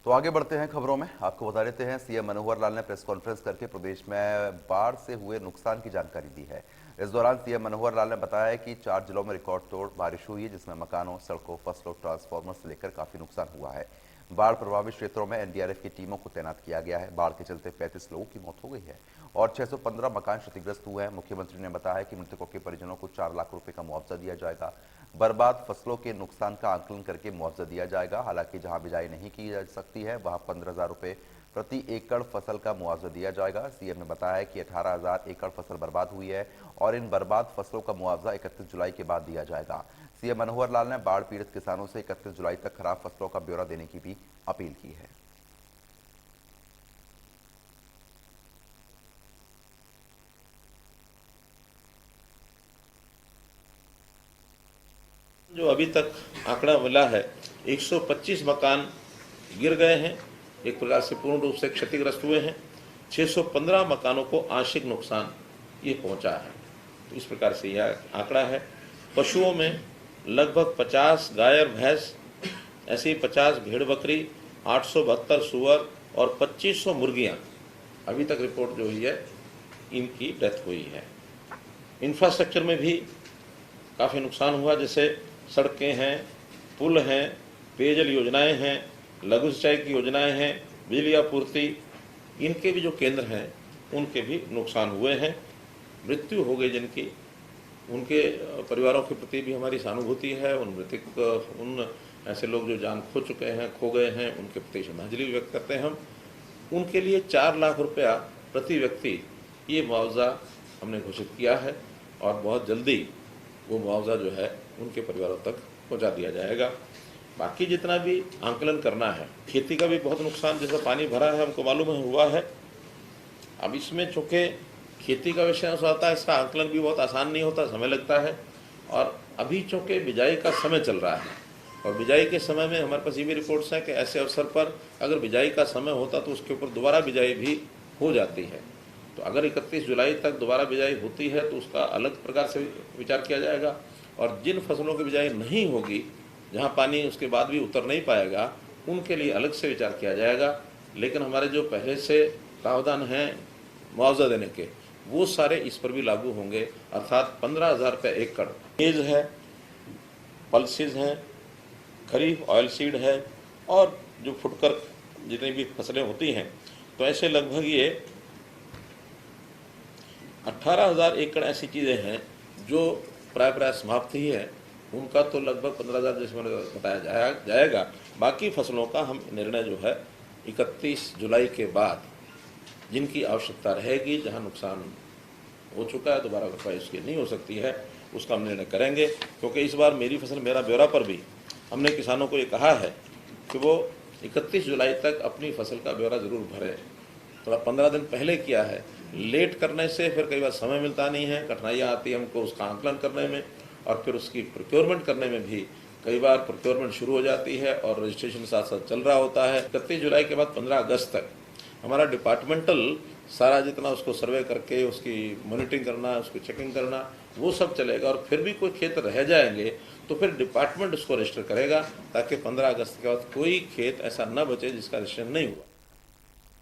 तो आगे बढ़ते हैं खबरों में। आपको बता देते हैं, सीएम मनोहर लाल ने प्रेस कॉन्फ्रेंस करके प्रदेश में बाढ़ से हुए नुकसान की जानकारी दी है। इस दौरान सीएम मनोहर लाल ने बताया कि 4 जिलों में रिकॉर्ड तोड़ बारिश हुई है, जिसमें मकानों, सड़कों, फसलों, ट्रांसफार्मर से लेकर काफी नुकसान हुआ है। बाढ़ प्रभावित क्षेत्रों में एनडीआरएफ की टीमों को तैनात किया गया है। बाढ़ के चलते 35 लोगों की मौत हो गई है और 615 मकान क्षतिग्रस्त हुए हैं। मुख्यमंत्री ने बताया कि मृतकों के परिजनों को 4 लाख रुपए का मुआवजा दिया जाएगा। बर्बाद फसलों के नुकसान का आकलन करके मुआवजा दिया जाएगा। हालांकि जहां बिजाई नहीं की जा सकती है, वहां 15,000 रुपए प्रति एकड़ फसल का मुआवजा दिया जाएगा। सीएम ने बताया कि 18,000 एकड़ फसल बर्बाद हुई है और इन बर्बाद फसलों का मुआवजा 31 जुलाई के बाद दिया जाएगा। सीएम मनोहर लाल ने बाढ़ पीड़ित किसानों से 31 जुलाई तक खराब फसलों का ब्यौरा देने की भी अपील की है। जो अभी तक आंकड़ा मिला है, 125 मकान गिर गए हैं, एक प्रकार से पूर्ण रूप से क्षतिग्रस्त हुए हैं। 615 मकानों को आंशिक नुकसान ये पहुंचा है। तो इस प्रकार से यह आंकड़ा है। पशुओं में लगभग 50 गाय और भैंस, ऐसे ही 50 भेड़ बकरी, 872 सुअर और 2500 मुर्गियां अभी तक रिपोर्ट जो हुई है इनकी डेथ हुई है। इंफ्रास्ट्रक्चर में भी काफ़ी नुकसान हुआ, जैसे सड़कें हैं, पुल हैं, पेयजल योजनाएं हैं, लघु सिंचाई की योजनाएं हैं, बिजली आपूर्ति, इनके भी जो केंद्र हैं उनके भी नुकसान हुए हैं। मृत्यु हो गई जिनकी, उनके परिवारों के प्रति भी हमारी सहानुभूति है। उन ऐसे लोग जो जान खो चुके हैं, खो गए हैं, उनके प्रति श्रद्धांजलि व्यक्त करते हैं हम। उनके लिए 4 लाख रुपया प्रति व्यक्ति ये मुआवजा हमने घोषित किया है और बहुत जल्दी वो मुआवजा जो है उनके परिवारों तक पहुंचा दिया जाएगा। बाकी जितना भी आंकलन करना है, खेती का भी बहुत नुकसान, जैसा पानी भरा है हमको मालूम है हुआ है। अब इसमें चूँकि खेती का विषय आता है, इसका आंकलन भी बहुत आसान नहीं होता, समय लगता है। और अभी चूँकि बिजाई का समय चल रहा है और बिजाई के समय में हमारे पास ये भी रिपोर्ट्स हैं कि ऐसे अवसर पर अगर बिजाई का समय होता तो उसके ऊपर दोबारा बिजाई भी हो जाती है। तो अगर 31 जुलाई तक दोबारा बिजाई होती है तो उसका अलग प्रकार से विचार किया जाएगा। और जिन फसलों की बिजाई नहीं होगी, जहां पानी उसके बाद भी उतर नहीं पाएगा, उनके लिए अलग से विचार किया जाएगा। लेकिन हमारे जो पहले से प्रावधान हैं मुआवजा देने के, वो सारे इस पर भी लागू होंगे। अर्थात 15,000 रुपये एकड़ मेज है, पल्सेज हैं, खरीफ ऑयल सीड है और जो फुटकर जितनी भी फसलें होती हैं, तो ऐसे लगभग ये 18,000 एकड़ ऐसी चीज़ें हैं जो प्राय समाप्त ही है। उनका तो लगभग 15,000 जैसे मैंने बताया जाएगा। बाकी फसलों का हम निर्णय जो है 31 जुलाई के बाद, जिनकी आवश्यकता रहेगी, जहां नुकसान हो चुका है, दोबारा भरपाई उसकी नहीं हो सकती है, उसका हम निर्णय करेंगे। क्योंकि इस बार मेरी फसल मेरा ब्यौरा पर भी हमने किसानों को ये कहा है कि वो 31 जुलाई तक अपनी फसल का ब्यौरा ज़रूर भरें। थोड़ा 15 दिन पहले किया है, लेट करने से फिर कई बार समय मिलता नहीं है, कठिनाइयाँ आती है हमको उसका आंकलन करने में, और फिर उसकी प्रोक्योरमेंट करने में भी कई बार प्रोक्योरमेंट शुरू हो जाती है और रजिस्ट्रेशन साथ साथ चल रहा होता है। 31 जुलाई के बाद 15 अगस्त तक हमारा डिपार्टमेंटल सारा जितना उसको सर्वे करके उसकी मॉनिटरिंग करना, उसकी चेकिंग करना, वो सब चलेगा। और फिर भी कोई खेत रह जाएंगे तो फिर डिपार्टमेंट उसको रजिस्टर करेगा, ताकि 15 अगस्त के बाद कोई खेत ऐसा न बचे जिसका रजिस्ट्रेशन नहीं हुआ।